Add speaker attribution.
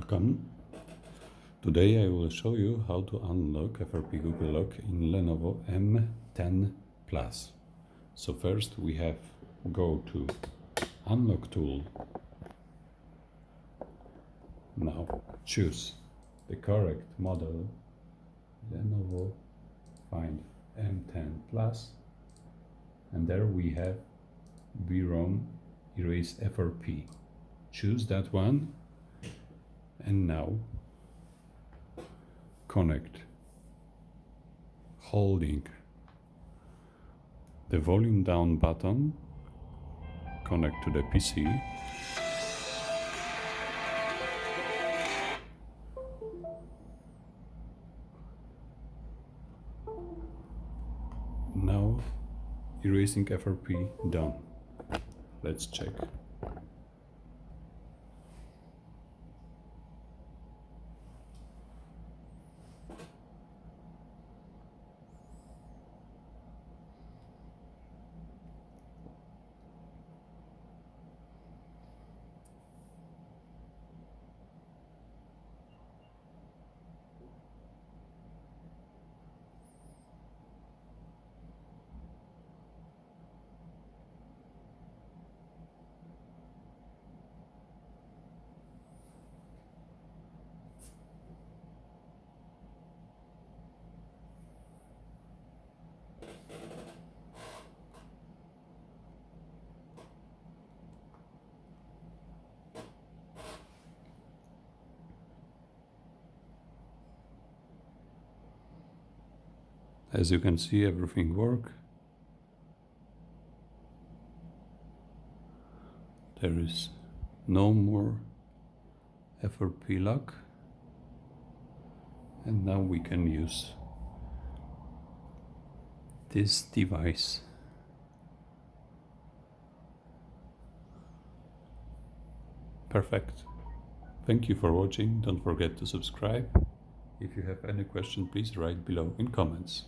Speaker 1: Welcome. Today I will show you how to unlock FRP Google Lock in Lenovo M10 Plus. So first we have go to Unlock tool. Now choose the correct model, Lenovo, find M10 Plus, and there we have VROM erase FRP. Choose that one, and now connect, holding the volume down button, connect to the PC. Now erasing FRP done. Let's check. As you can see, everything works. There is no more FRP lock, and now we can use this device. Perfect. Thank you for watching. Don't forget to subscribe. If you have any question, please write below in comments.